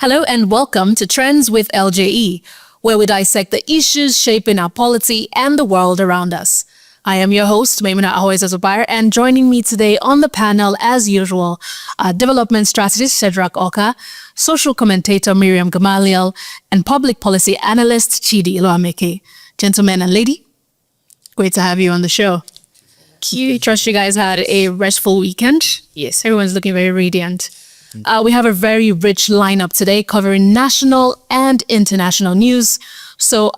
Hello and welcome to Trends with LJE, where we dissect the issues shaping our polity and the world around us. I am your host, Maymunah Zubair, and joining me today on the panel, as usual, development strategist Shedrach, social commentator Miriam Gamaliel, and public policy analyst Chidi Iloameke. Gentlemen and lady, great to have you on the show. I trust you guys had a restful weekend. Yes, everyone's looking very radiant. We have a very rich lineup today covering national and international news. So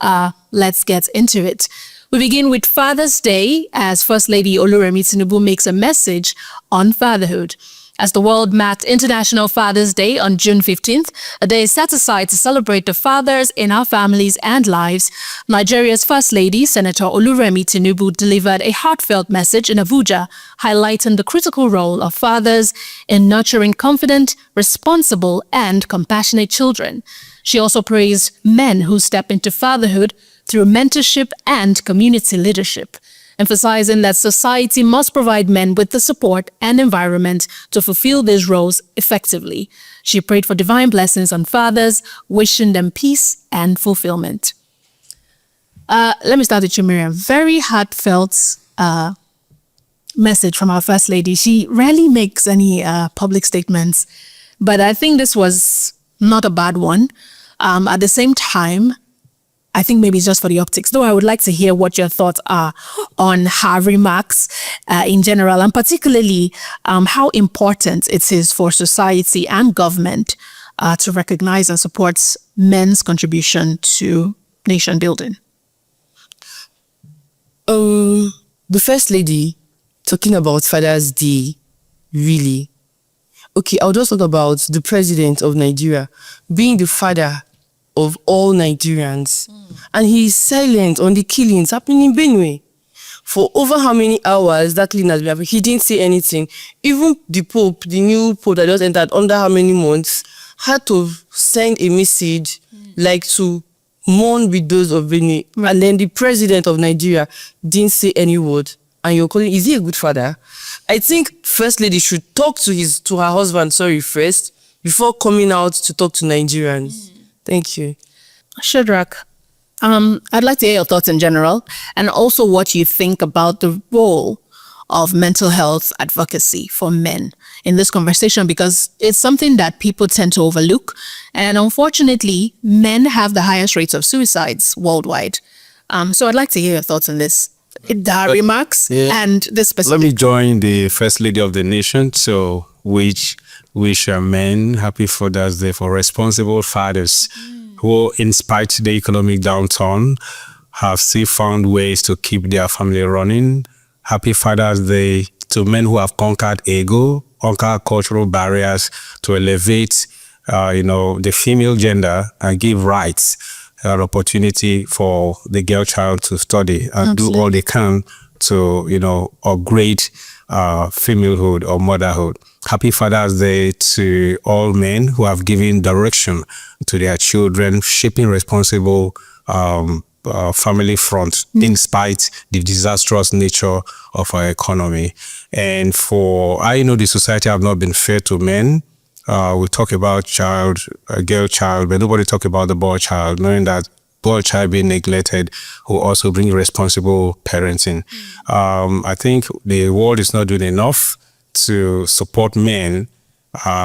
let's get into it. We begin with Father's Day as First Lady Oluremi Tinubu makes a message on fatherhood. As the world marked International Father's Day on June 15th, a day set aside to celebrate the fathers in our families and lives, Nigeria's First Lady, Senator Oluremi Tinubu, delivered a heartfelt message in Abuja, highlighting the critical role of fathers in nurturing confident, responsible, and compassionate children. She also praised men who step into fatherhood through mentorship and community leadership, emphasizing that society must provide men with the support and environment to fulfill these roles effectively. She prayed for divine blessings on fathers, wishing them peace and fulfillment. Let me start with you, Miriam. Very heartfelt message from our First Lady. She rarely makes any public statements, but I think this was not a bad one. At the same time, I think maybe it's just for the optics, though I would like to hear what your thoughts are on her remarks in general, and particularly how important it is for society and government to recognize and support men's contribution to nation building. The First Lady talking about Father's Day, really. Okay, I'll just talk about the President of Nigeria being the father of all Nigerians. And he is silent on the killings happening in Benue. For over how many hours that killing has been happening, he didn't say anything. Even the Pope, the new Pope that just entered under how many months, had to send a message like to mourn with those of Benue. And then the President of Nigeria didn't say any word. And you're calling, is he a good father? I think First Lady should talk to her husband, first, before coming out to talk to Nigerians. Thank you. Shedrach, I'd like to hear your thoughts in general, and also what you think about the role of mental health advocacy for men in this conversation, because it's something that people tend to overlook. And unfortunately, men have the highest rates of suicides worldwide. So I'd like to hear your thoughts on this. The remarks and this specific. Let me join the First Lady of the nation, which wish men happy Father's Day for responsible fathers who, in spite of the economic downturn, have still found ways to keep their family running. Happy Father's Day to men who have conquered ego, conquered cultural barriers to elevate, the female gender and give rights and opportunity for the girl child to study and do all they can to, upgrade femalehood or motherhood. Happy Father's Day to all men who have given direction to their children, shaping responsible family front in spite the disastrous nature of our economy. And I know the society have not been fair to men. We talk about a girl child, but nobody talk about the boy child, knowing that boy child being neglected will also bring responsible parenting. I think the world is not doing enough to support men.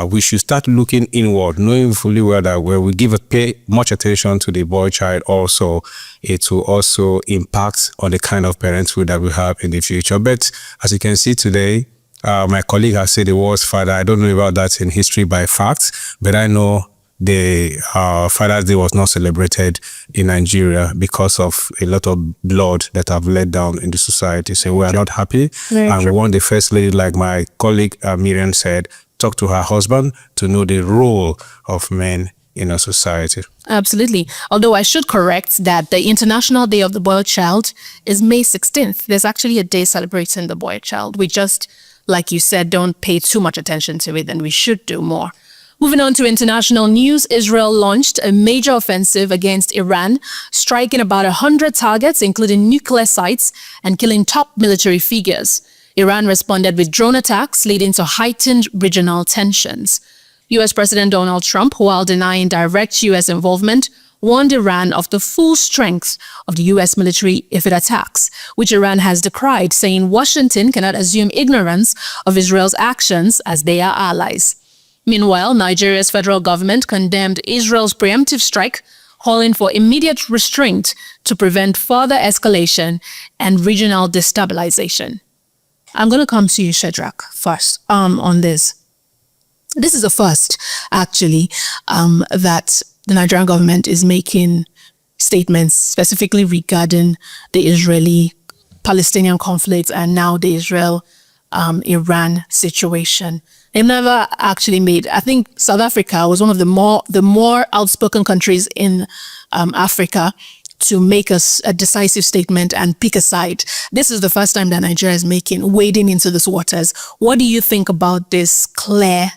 We should start looking inward, knowing fully well that where we pay much attention to the boy child also, it will also impact on the kind of parenthood that we have in the future. But as you can see today, my colleague has said the world's father. I don't know about that in history by fact, but I know the Father's Day was not celebrated in Nigeria because of a lot of blood that have let down in the society. So we are not happy. And we want the First Lady, like my colleague Miriam said, talk to her husband to know the role of men in our society. Absolutely. Although I should correct that the International Day of the Boy Child is May 16th. There's actually a day celebrating the boy child. We just, like you said, don't pay too much attention to it, and we should do more. Moving on to international news, Israel launched a major offensive against Iran, striking about 100 targets, including nuclear sites, and killing top military figures. Iran responded with drone attacks, leading to heightened regional tensions. U.S. President Donald Trump, while denying direct U.S. involvement, warned Iran of the full strength of the U.S. military if it attacks, which Iran has decried, saying Washington cannot assume ignorance of Israel's actions as they are allies. Meanwhile, Nigeria's federal government condemned Israel's preemptive strike, calling for immediate restraint to prevent further escalation and regional destabilization. I'm going to come to you, Shedrach, first on this. This is the first, actually, that the Nigerian government is making statements specifically regarding the Israeli-Palestinian conflict and now the Israel-Iran situation. They've never actually made, I think South Africa was one of the more outspoken countries in Africa to make a decisive statement and pick a side. This is the first time that Nigeria is wading into these waters. What do you think about this clear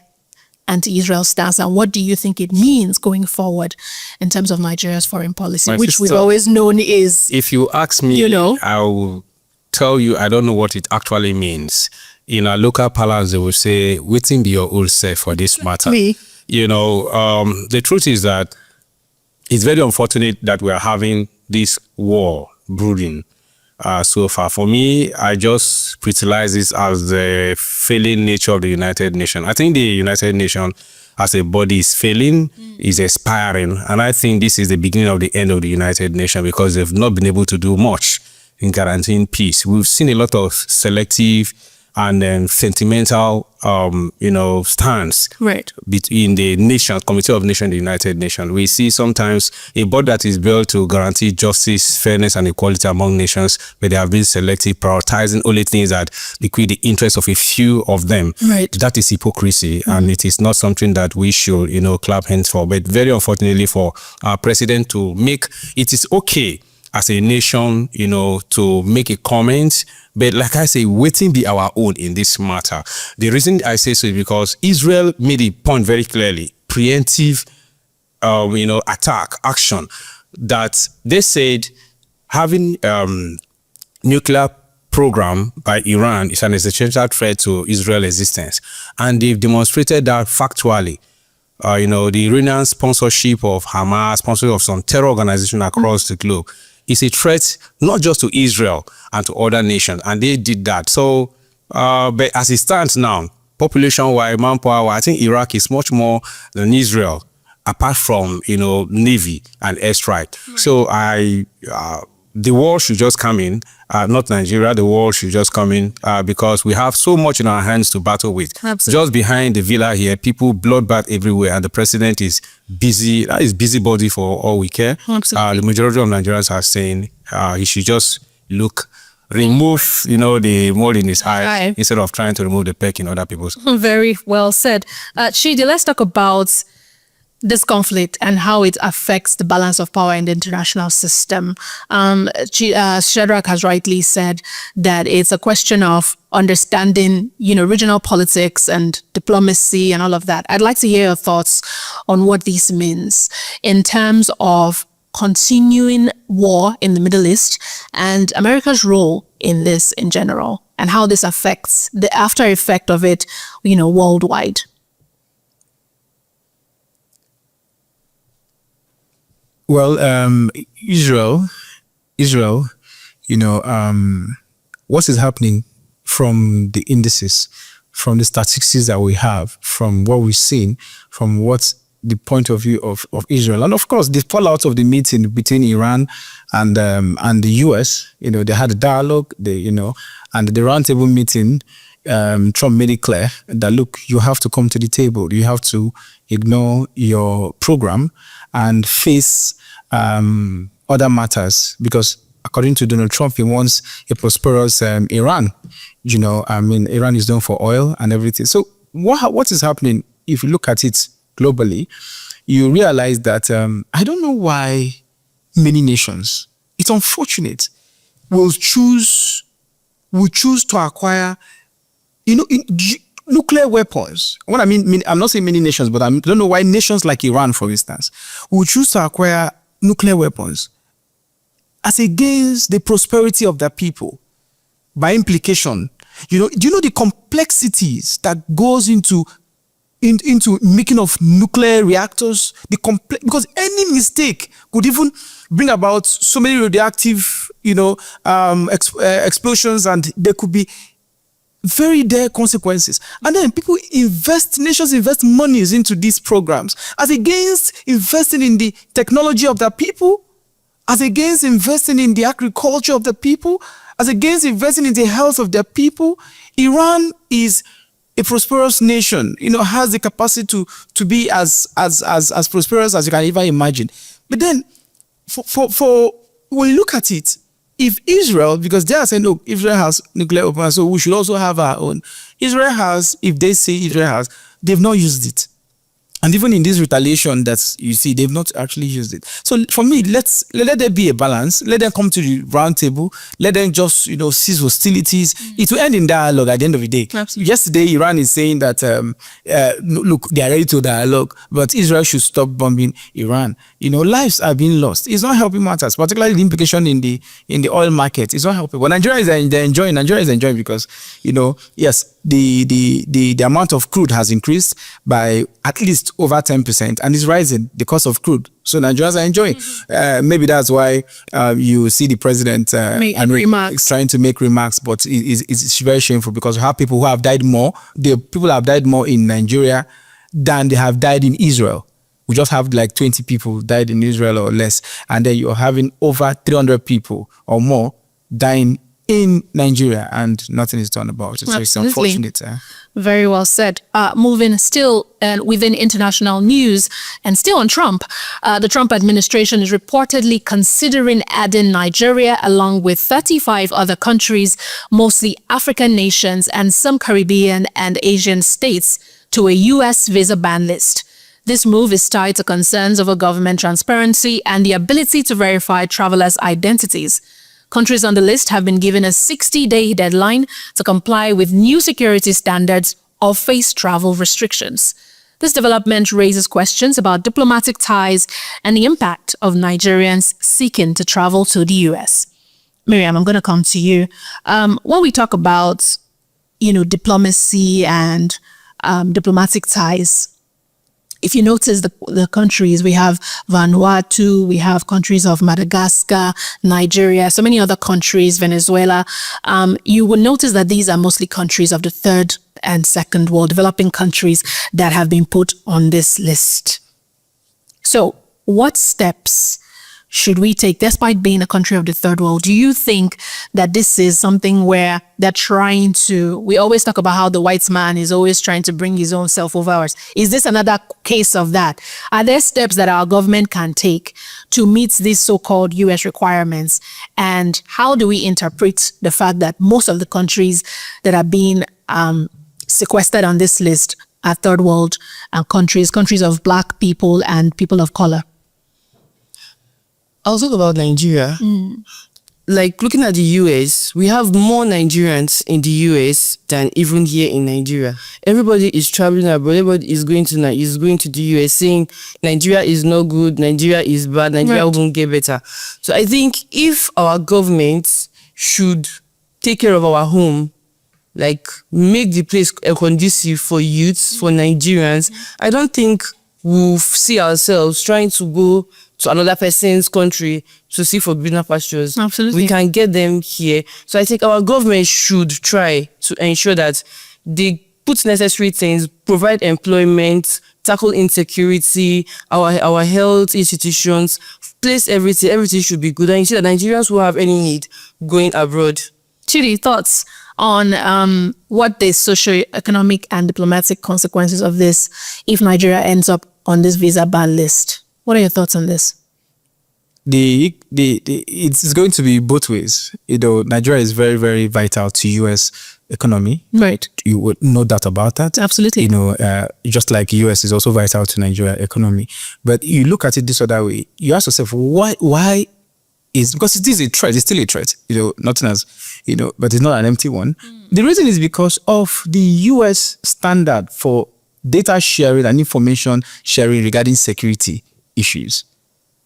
anti-Israel stance, and what do you think it means going forward in terms of Nigeria's foreign policy, which we've always known is... If you ask me, I will tell you I don't know what it actually means. In our local parlance, they will say, "Waiting be your old self for this matter." The truth is that it's very unfortunate that we are having this war brooding so far. For me, I just criticize this as the failing nature of the United Nations. I think the United Nations as a body is failing, is expiring, and I think this is the beginning of the end of the United Nations because they've not been able to do much in guaranteeing peace. We've seen a lot of selective and then sentimental, stance between the nations, Committee of Nations, the United Nations. We see sometimes a body that is built to guarantee justice, fairness, and equality among nations, but they have been selective, prioritizing only things that liquid the interests of a few of them. Right. That is hypocrisy, and it is not something that we should, clap hands for. But very unfortunately for our president to make, it is okay as a nation, to make a comment. But like I say, waiting be our own in this matter. The reason I say so is because Israel made a point very clearly, preemptive, attack, action, that they said having nuclear program by Iran is an existential threat to Israel's existence. And they've demonstrated that factually. The Iranian sponsorship of Hamas, sponsorship of some terror organizations across the globe, is a threat not just to Israel and to other nations, and they did that. So, but as it stands now, population-wise, manpower, I think Iraq is much more than Israel, apart from Navy and airstrike. Right. So the world should just come in, not Nigeria. The world should just come in because we have so much in our hands to battle with. Absolutely. Just behind the villa here, people bloodbath everywhere, and the president is busy. That is busybody for all we care. Absolutely. The majority of Nigerians are saying he should just remove the mole in his eye instead of trying to remove the peck in other people's. Very well said. Chidi, let's talk about this conflict and how it affects the balance of power in the international system. Shedrach has rightly said that it's a question of understanding, regional politics and diplomacy and all of that. I'd like to hear your thoughts on what this means in terms of continuing war in the Middle East and America's role in this in general, and how this affects the after effect of it, worldwide. Well, Israel, what is happening from the indices, from the statistics that we have, from what we've seen, from what the point of view of Israel, and of course the fallout of the meeting between Iran and the US. They had a dialogue. And the roundtable meeting, Trump made it clear that look, you have to come to the table. You have to ignore your program and face other matters, because according to Donald Trump, he wants a prosperous Iran. Iran is known for oil and everything. So what is happening, if you look at it globally, you realize that I don't know why many nations, it's unfortunate, will choose to acquire nuclear weapons. What I mean, I'm not saying many nations, but I don't know why nations like Iran, for instance, will choose to acquire nuclear weapons as against the prosperity of their people. By implication, do you know the complexities that goes into into making of nuclear reactors. Because any mistake could even bring about so many radioactive, explosions, and there could be very dire consequences. And then nations invest monies into these programs as against investing in the technology of their people, as against investing in the agriculture of the people, as against investing in the health of their people. Iran is a prosperous nation, has the capacity to be as prosperous as you can ever imagine. But then, for when you look at it, if Israel, because they are saying, look, Israel has nuclear weapons, so we should also have our own. If they say Israel has, they've not used it. And even in this retaliation that you see, they've not actually used it. So for me, let there be a balance. Let them come to the round table. Let them just, cease hostilities. It will end in dialogue at the end of the day. Absolutely. Yesterday, Iran is saying that, look, they are ready to dialogue, but Israel should stop bombing Iran. Lives are being lost. It's not helping matters, particularly the implication in the oil market. It's not helping. But Nigeria is enjoying because, yes, the amount of crude has increased by at least over 10%, and it's rising, the cost of crude. So Nigerians are enjoying. Maybe that's why you see the president trying to make remarks, but it's very shameful because we have people who have died more. The people have died more in Nigeria than they have died in Israel. We just have like 20 people died in Israel or less, and then you're having over 300 people or more dying in Nigeria, and nothing is done about it. So it's unfortunate. Very well said. Moving still within international news and still on Trump, the Trump administration is reportedly considering adding Nigeria along with 35 other countries, mostly African nations and some Caribbean and Asian states, to a U.S. visa ban list. This move is tied to concerns over government transparency and the ability to verify travelers' identities. Countries on the list have been given a 60-day deadline to comply with new security standards or face travel restrictions. This development raises questions about diplomatic ties and the impact of Nigerians seeking to travel to the U.S. Miriam, I'm going to come to you. When we talk about, diplomacy and diplomatic ties, if you notice the countries, we have Vanuatu, we have countries of Madagascar, Nigeria, so many other countries, Venezuela. You will notice that these are mostly countries of the third and second world, developing countries that have been put on this list. So what steps should we take, despite being a country of the third world? Do you think that this is something where they're trying to, we always talk about how the white man is always trying to bring his own self over ours. Is this another case of that? Are there steps that our government can take to meet these so-called US requirements? And how do we interpret the fact that most of the countries that are being sequestered on this list are third world countries of Black people and people of color? I'll talk about Nigeria. Like looking at the US, we have more Nigerians in the US than even here in Nigeria. Everybody is traveling abroad. Everybody is going to the US saying Nigeria is no good, Nigeria is bad, Nigeria won't get better. So I think if our government should take care of our home, like make the place conducive for youths, for Nigerians, I don't think we'll see ourselves trying to go to another person's country to seek for greener pastures. Absolutely. We can get them here. So I think our government should try to ensure that they put necessary things, provide employment, tackle insecurity, our health institutions, place everything should be good. And you see that Nigerians who have any need going abroad. Chidi, thoughts on what the socio-economic and diplomatic consequences of this if Nigeria ends up on this visa ban list? What are your thoughts on this? It's going to be both ways. Nigeria is very, very vital to US economy. Right. You would no doubt about that. Absolutely. Just like US is also vital to Nigeria economy. But you look at it this other way. You ask yourself, why is, because it is a threat, it's still a threat, nothing as, but it's not an empty one. The reason is because of the US standard for data sharing and information sharing regarding security issues.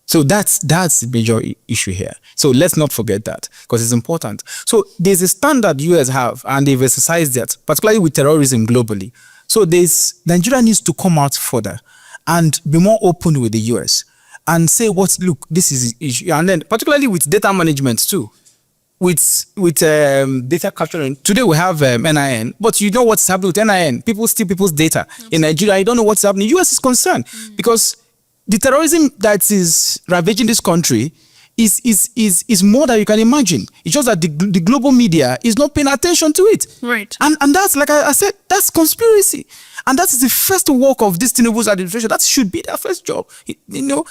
So that's the major issue here. So let's not forget that because it's important. So there's a standard US have and they've exercised that, particularly with terrorism globally. So Nigeria needs to come out further and be more open with the US and say look, this is the issue. And then particularly with data management too. With data capturing. Today we have NIN, but you know what's happening with NIN. People steal people's data. In Nigeria, you don't know what's happening. US is concerned because the terrorism that is ravaging this country is more than you can imagine. It's just that the global media is not paying attention to it. Right. And that's, like I said, that's conspiracy. And that is the first work of this Tinubu's administration. That should be their first job. You know.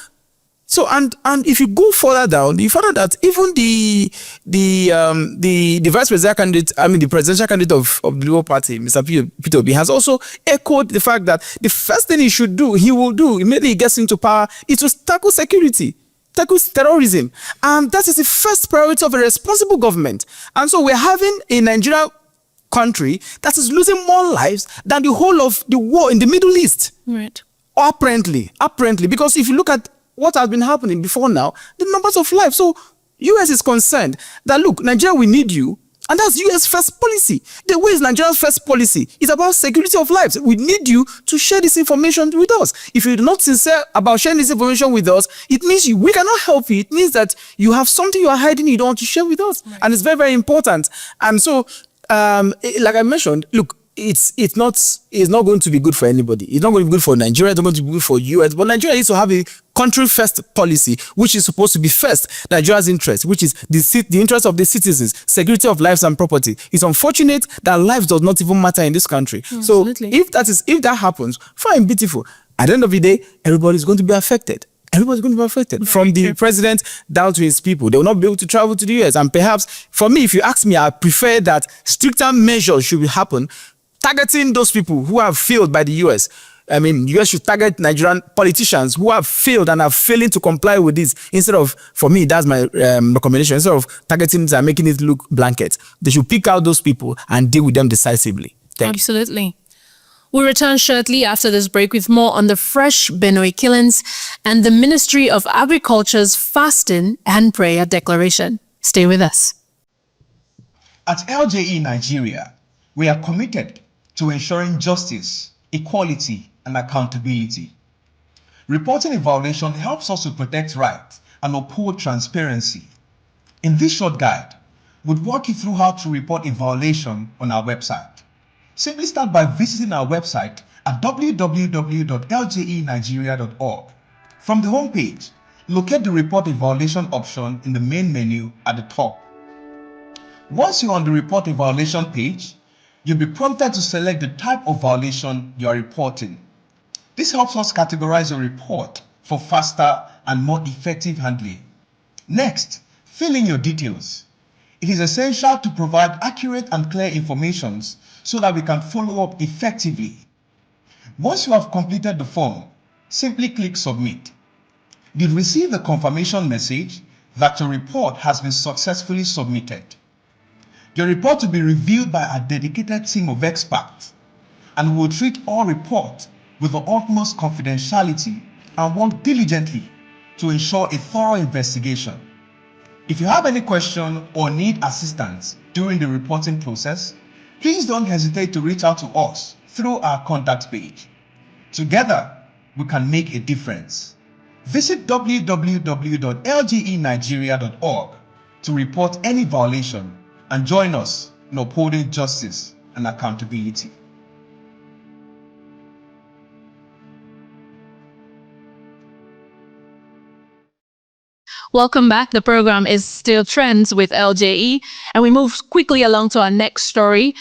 So and if you go further down, you find out that even the vice presidential candidate, the presidential candidate of the Labour Party, Mr. Peter Obi, has also echoed the fact that the first thing he will do immediately he gets into power is to tackle security, tackle terrorism, and that is the first priority of a responsible government. And so we're having a Nigeria country that is losing more lives than the whole of the war in the Middle East. Right. Apparently, because if you look at what has been happening before now, the numbers of lives. So US is concerned that, look, Nigeria, we need you. And that's US first policy. The way is Nigeria's first policy is about security of lives. We need you to share this information with us. If you're not sincere about sharing this information with us, it means we cannot help you. It means that you have something you are hiding you don't want to share with us. Right. And it's very, very important. And so, like I mentioned, look, it's not going to be good for anybody. It's not going to be good for Nigeria. It's not going to be good for US. But Nigeria needs to have a country first policy, which is supposed to be first Nigeria's interest, which is the interest of the citizens, security of lives and property. It's unfortunate that lives does not even matter in this country. Absolutely. So if that happens, fine, beautiful. At the end of the day, everybody's going to be affected. Everybody's going to be affected, from the president down to his people. They will not be able to travel to the US. And perhaps, for me, if you ask me, I prefer that stricter measures should happen, targeting those people who have failed by the US. US should target Nigerian politicians who have failed and are failing to comply with this. Instead of, for me, that's my recommendation. Instead of targeting it and making it look blanket, they should pick out those people and deal with them decisively. Absolutely. We'll return shortly after this break with more on the fresh Benue killings and the Ministry of Agriculture's fasting and prayer declaration. Stay with us. At LJE Nigeria, we are committed to ensuring justice, equality, and accountability. Reporting a violation helps us to protect rights and uphold transparency. In this short guide, we'll walk you through how to report a violation on our website. Simply start by visiting our website at www.ljenigeria.org. From the home page, locate the Report a Violation option in the main menu at the top. Once you're on the Report a Violation page, you'll be prompted to select the type of violation you are reporting. This helps us categorize your report for faster and more effective handling. Next, fill in your details. It is essential to provide accurate and clear information so that we can follow up effectively. Once you have completed the form, simply click Submit. You'll receive a confirmation message that your report has been successfully submitted. Your report will be reviewed by a dedicated team of experts, and we will treat all reports with the utmost confidentiality and work diligently to ensure a thorough investigation. If you have any question or need assistance during the reporting process, please don't hesitate to reach out to us through our contact page. Together, we can make a difference. Visit www.ljenigeria.org to report any violation and join us in upholding justice and accountability. Welcome back. The program is still Trends with LJE, and we move quickly along to our next story.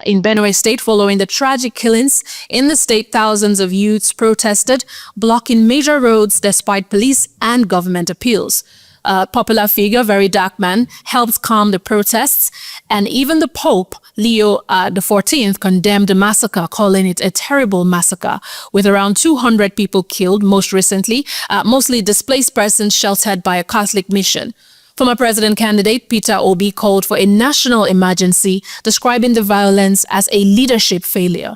In Benue State, following the tragic killings in the state, thousands of youths protested, blocking major roads despite police and government appeals. A popular figure, very dark man, helped calm the protests, and even the Pope, Leo XIV, condemned the massacre, calling it a terrible massacre, with around 200 people killed most recently, mostly displaced persons sheltered by a Catholic mission. Former president candidate Peter Obi called for a national emergency, describing the violence as a leadership failure.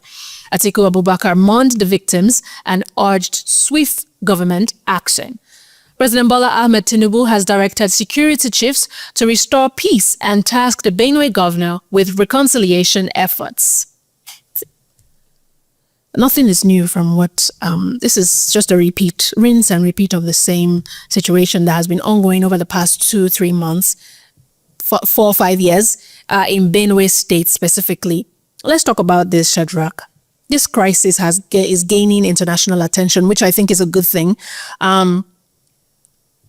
Atiku Abubakar mourned the victims and urged swift government action. President Bola Ahmed Tinubu has directed security chiefs to restore peace and tasked the Benue governor with reconciliation efforts. nothing is new from what, this is just a rinse and repeat of the same situation that has been ongoing over the past 2-3 months, 4 or 5 years, in Benue State specifically. Let's talk about this, Shedrach. This crisis is gaining international attention, which I think is a good thing.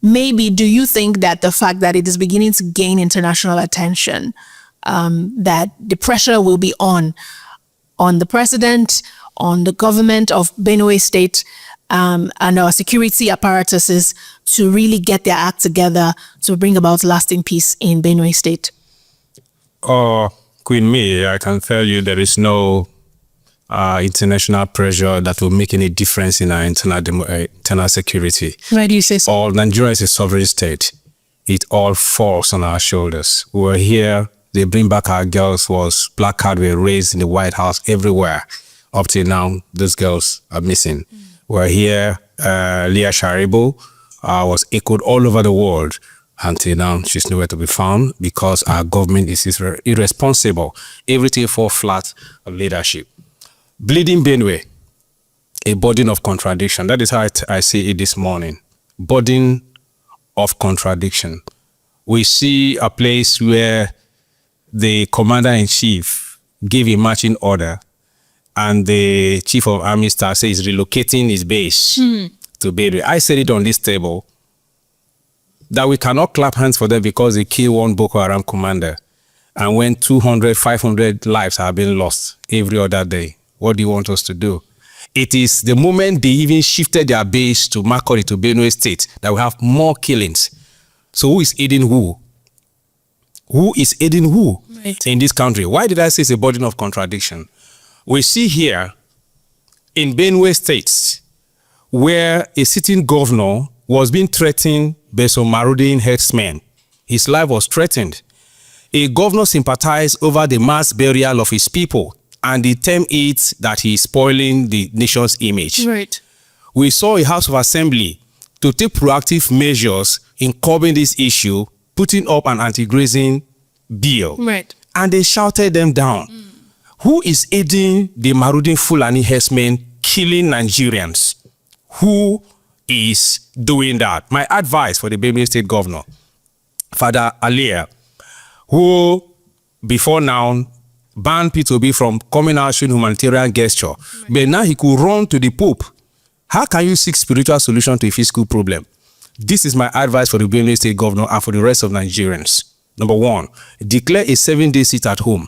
Maybe do you think that the fact that it is beginning to gain international attention, that the pressure will be on the president, on the government of Benue State, and our security apparatuses to really get their act together to bring about lasting peace in Benue State? Queen May, I can tell you there is no international pressure that will make any difference in our internal security. Why do you say so? Nigeria is a sovereign state. It all falls on our shoulders. We were here, they bring back our girls, placards were raised in the White House everywhere. Up till now, those girls are missing. We're here, Leah Sharibu was echoed all over the world. Until now, she's nowhere to be found because our government is irresponsible. Everything falls flat of leadership. Bleeding Benue, a burden of contradiction. That is how I see it this morning. Burden of contradiction. We see a place where the commander-in-chief gave a marching order and the chief of army staff says he's relocating his base to Benue. I said it on this table that we cannot clap hands for them because they killed one Boko Haram commander. And when 200, 500 lives are being lost every other day, what do you want us to do? It is the moment they even shifted their base to Makori, to Benue State, that we have more killings. So who is aiding who? Who is aiding who in this country? Why did I say it's a burden of contradiction? We see here in Benue State where a sitting governor was being threatened by some marauding herdsmen. His life was threatened. A governor sympathized over the mass burial of his people, and they term it that he is spoiling the nation's image. Right. We saw a House of Assembly to take proactive measures in curbing this issue, putting up an anti-grazing bill. Right. And they shouted them down. Who is aiding the marauding Fulani herdsmen killing Nigerians? Who is doing that? My advice for the Benue State Governor, Father Alia, who before now banned P2B from coming out showing humanitarian gesture, but now he could run to the Pope. How can you seek spiritual solution to a physical problem? This is my advice for the Benue State Governor and for the rest of Nigerians. Number one, declare a 7-day sit at home.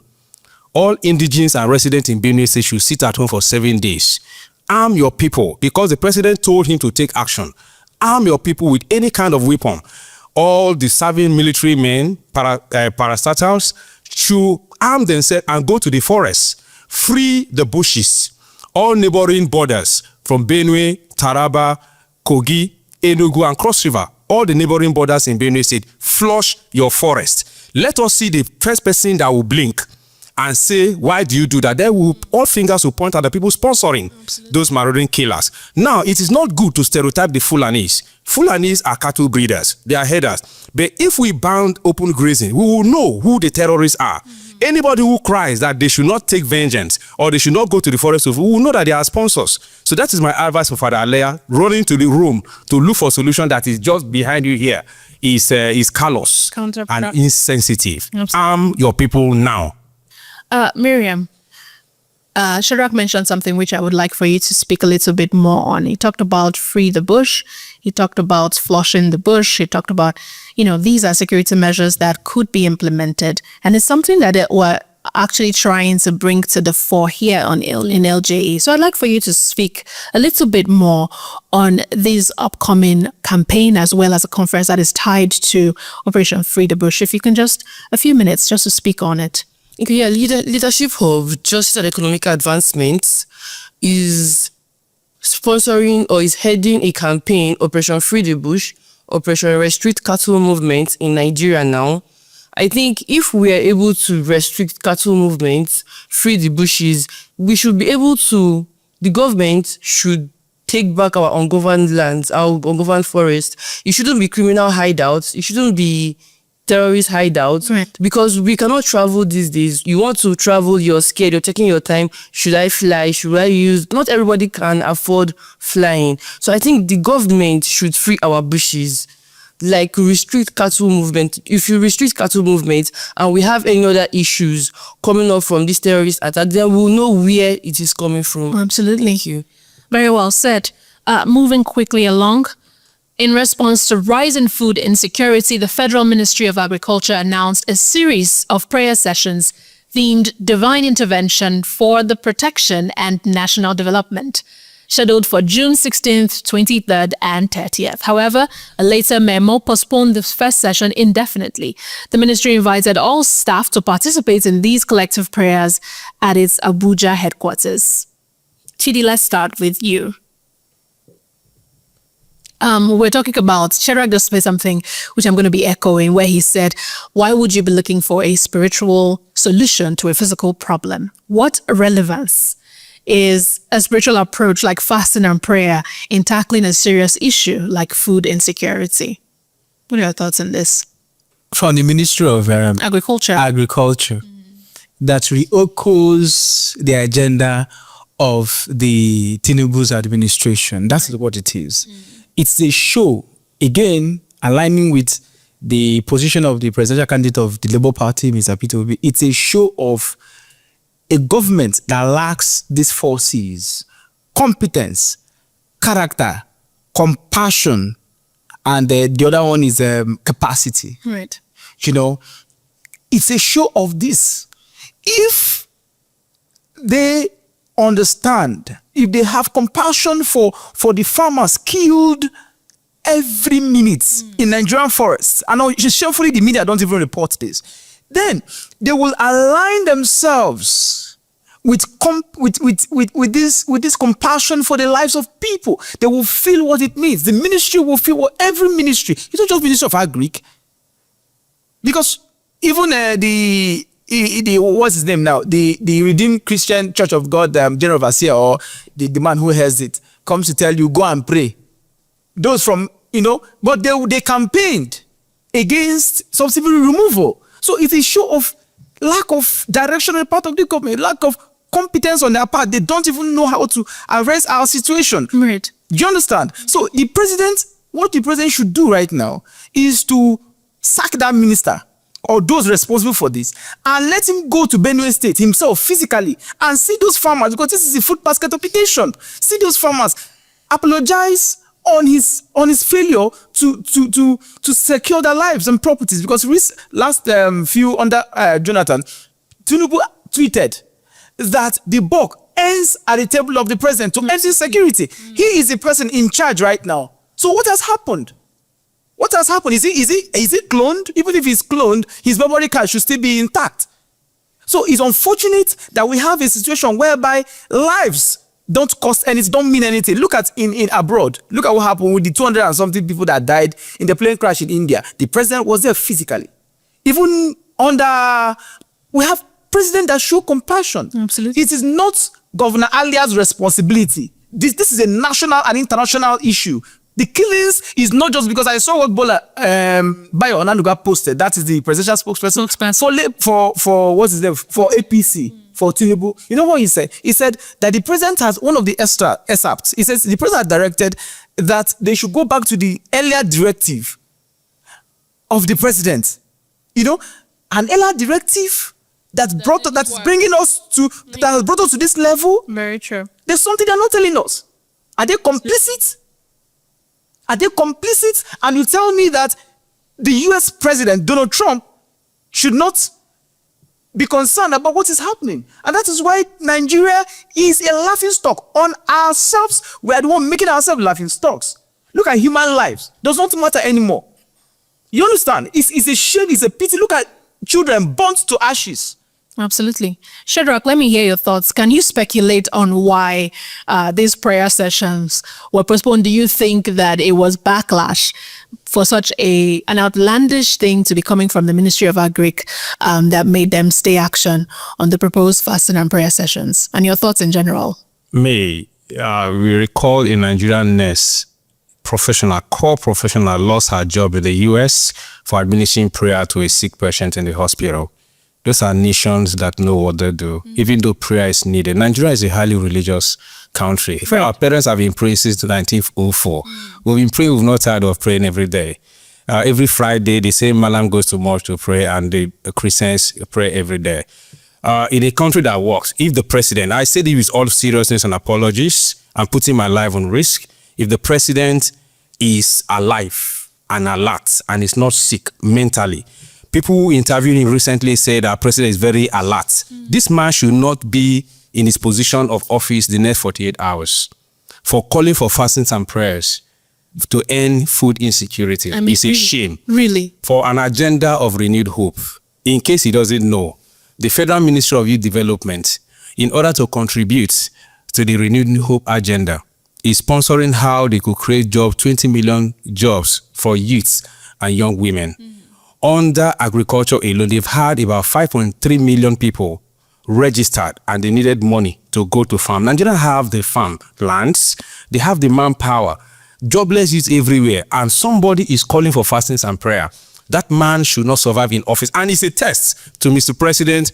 All indigents and residents in Benue State should sit at home for 7 days. Arm your people, because the president told him to take action. Arm your people with any kind of weapon. All the serving military men, parastatals, should arm themselves and go to the forest. Free the bushes. All neighboring borders from Benue, Taraba, Kogi, Enugu, and Cross River. All the neighboring borders in Benue State, flush your forest. Let us see the first person that will blink and say, why do you do that? Then all fingers will point at the people sponsoring those marauding killers. Now, it is not good to stereotype the Fulanis. Fulanis are cattle breeders. They are herders. But if we ban open grazing, we will know who the terrorists are. Anybody who cries that they should not take vengeance or they should not go to the forest, we will know that they are sponsors. So that is my advice for Father Alea, running to the room to look for a solution that is just behind you here is callous and insensitive. Arm your people now. Miriam, Shedrach mentioned something which I would like for you to speak a little bit more on. He talked about free the bush. He talked about flushing the bush. He talked about, these are security measures that could be implemented. And it's something that we're actually trying to bring to the fore here in LJE. So I'd like for you to speak a little bit more on this upcoming campaign as well as a conference that is tied to Operation Free the Bush. If you can just, a few minutes just to speak on it. Okay, yeah, leadership of Justice and Economic Advancement is sponsoring or is heading a campaign, Operation Free the Bush, Operation Restrict Cattle Movement in Nigeria now. I think if we are able to restrict cattle movements, free the bushes, we should be able to, the government should take back our ungoverned lands, our ungoverned forests. It shouldn't be criminal hideouts. It shouldn't be terrorist hideouts, Right. because we cannot travel these days. You want to travel, you're scared, you're taking your time. Should I fly? Should I use? Not everybody can afford flying. So I think the government should free our bushes, like restrict cattle movement. If you restrict cattle movement and we have any other issues coming up from this terrorist attack, then we'll know where it is coming from. Absolutely. Thank you. Very well said. Moving quickly along. In response to rising food insecurity, the Federal Ministry of Agriculture announced a series of prayer sessions themed Divine Intervention for the Protection and National Development, scheduled for June 16th, 23rd, and 30th. However, a later memo postponed the first session indefinitely. The ministry invited all staff to participate in these collective prayers at its Abuja headquarters. Chidi, let's start with you. We're talking about, Shedrach just said something which I'm going to be echoing, where he said, why would you be looking for a spiritual solution to a physical problem? What relevance is a spiritual approach like fasting and prayer in tackling a serious issue like food insecurity? What are your thoughts on this? From the Ministry of Agriculture. That re-echoes the agenda of the Tinubu's administration. That's what it is. It's a show, again, aligning with the position of the presidential candidate of the Labour Party, Mr. Peter Obi. It's a show of a government that lacks these forces: competence, character, compassion, and the other one is capacity. Right. You know, it's a show of this. If they understand, if they have compassion for the farmers killed every minute in Nigerian forests, and shamefully the media don't even report this, then they will align themselves with this compassion for the lives of people. They will feel what it means. The ministry will feel what every ministry. It's not just Ministry of Agri, because even the what's his name now? The Redeemed Christian Church of God General Overseer, or the man who has it, comes to tell you, go and pray. Those from, but they campaigned against subsidy removal. So it's a show of lack of direction on the part of the government, lack of competence on their part. They don't even know how to arrest our situation. Right. Do you understand? So what the president should do right now is to sack that minister or those responsible for this, and let him go to Benue State himself physically and see those farmers, because this is a food basket application. See those farmers, apologize on his failure to secure their lives and properties. Because last few under Jonathan, Tinubu tweeted that the buck ends at the table of the president to ensure security. He is the person in charge right now. So what has happened? What has happened? Is he cloned? Even if he's cloned, his memory card should still be intact. So it's unfortunate that we have a situation whereby lives don't cost anything, don't mean anything. Look at in abroad. Look at what happened with the 200 and something people that died in the plane crash in India. The president was there physically. Even we have president that show compassion. Absolutely. It is not Governor Alia's responsibility. This is a national and international issue. The killings is not just because I saw what Bola Bayo Onanuga posted. That is the presidential spokesperson for what's his name, for APC, for Tinubu. You know what he said? He said that the president has one of the excerpts. He says the president directed that they should go back to the earlier directive of the president. An earlier directive that's bringing us to that has brought us to this level. Very true. There's something they're not telling us. Are they complicit? Are they complicit? And you tell me that the US President, Donald Trump, should not be concerned about what is happening. And that is why Nigeria is a laughingstock on ourselves. We are the one making ourselves laughingstocks. Look at human lives. Does not matter anymore. You understand? It's a shame, it's a pity. Look at children burnt to ashes. Absolutely. Shedrach, let me hear your thoughts. Can you speculate on why these prayer sessions were postponed? Do you think that it was backlash for such an outlandish thing to be coming from the Ministry of Agri that made them stay action on the proposed fasting and prayer sessions? And your thoughts in general? We recall in Nigerian NES core professional lost her job in the US for administering prayer to a sick patient in the hospital. Those are nations that know what they do, even though prayer is needed. Nigeria is a highly religious country. Right. Our parents have been praying since 1904. We've been praying, we've not tired of praying every day. Every Friday, the same Malam goes to mosque to pray, and the Christians pray every day. In a country that works, if the president, I say this with all seriousness and apologies, I'm putting my life on risk. If the president is alive and alert and is not sick mentally, people who interviewed him recently said our president is very alert. This man should not be in his position of office the next 48 hours for calling for fastings and prayers to end food insecurity. I mean, it's a shame. Really? For an agenda of renewed hope. In case he doesn't know, the Federal Ministry of Youth Development, in order to contribute to the renewed hope agenda, is sponsoring how they could create 20 million jobs for youths and young women. Under agriculture alone, they've had about 5.3 million people registered, and they needed money to go to farm. Nigeria have the farm lands, they have the manpower, jobless youth everywhere, and somebody is calling for fastings and prayer. That man should not survive in office. And it's a test to Mr. President.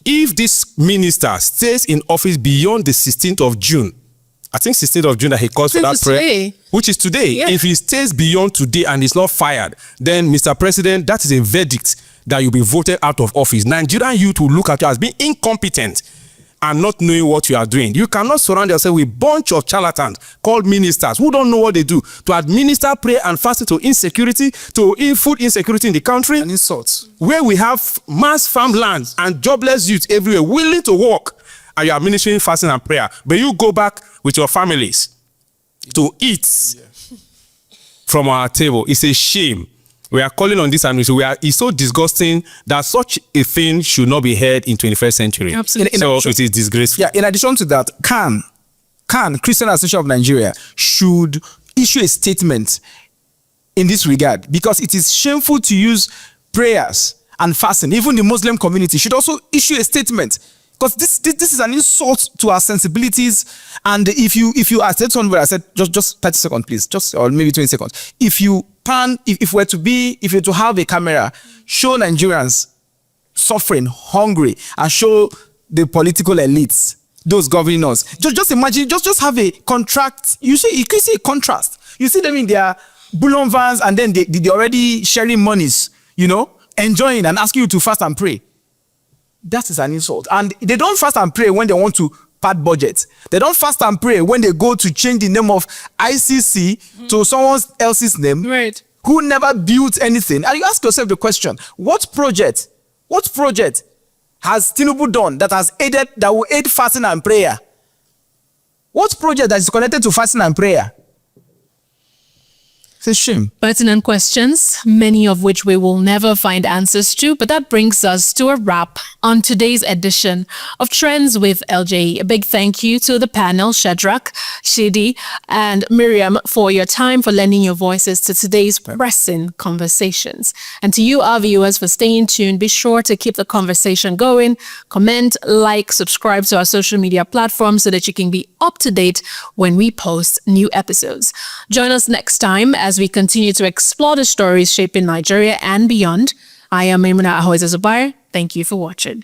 If this minister stays in office beyond the 16th of June, I think 16th of June that he calls for that prayer, which is today. Yeah. If he stays beyond today and is not fired, then Mr. President, that is a verdict that you'll be voted out of office. Nigerian youth will look at you as being incompetent and not knowing what you are doing. You cannot surround yourself with a bunch of charlatans called ministers who don't know what they do to administer prayer and fasting to insecurity, to food insecurity in the country. And insults. Where we have mass farmlands and jobless youth everywhere willing to work, and you are administering fasting and prayer, but you go back with your families to eat from our table. It's a shame. We are calling on this administration. It's so disgusting that such a thing should not be heard in 21st century. Absolutely. So it is disgraceful. Yeah, in addition to that, Christian Association of Nigeria should issue a statement in this regard, because it is shameful to use prayers and fasting. Even the Muslim community should also issue a statement, because this is an insult to our sensibilities. And if you I said somewhere, I said just 30 seconds, please, or maybe 20 seconds. If you were to have a camera, show Nigerians suffering, hungry, and show the political elites, those governing us. Just imagine, just have a contract. You can see a contrast. You see them in their bullion vans, and then they already sharing monies, enjoying and asking you to fast and pray. That is an insult. And they don't fast and pray when they want to pad budget. They don't fast and pray when they go to change the name of ICC to someone else's name, right, who never built anything. And you ask yourself the question, what project has Tinubu done that will aid fasting and prayer? What project that is connected to fasting and prayer? It's a shame. Pertinent questions, many of which we will never find answers to, but that brings us to a wrap on today's edition of Trends with LJE. A big thank you to the panel, Shedrach, Shidi, and Miriam, for your time, for lending your voices to today's pressing conversations. And to you, our viewers, for staying tuned. Be sure to keep the conversation going. Comment, like, subscribe to our social media platforms so that you can be up to date when we post new episodes. Join us next time as we continue to explore the stories shaping Nigeria and beyond. I am Maymunah Zubair. Thank you for watching.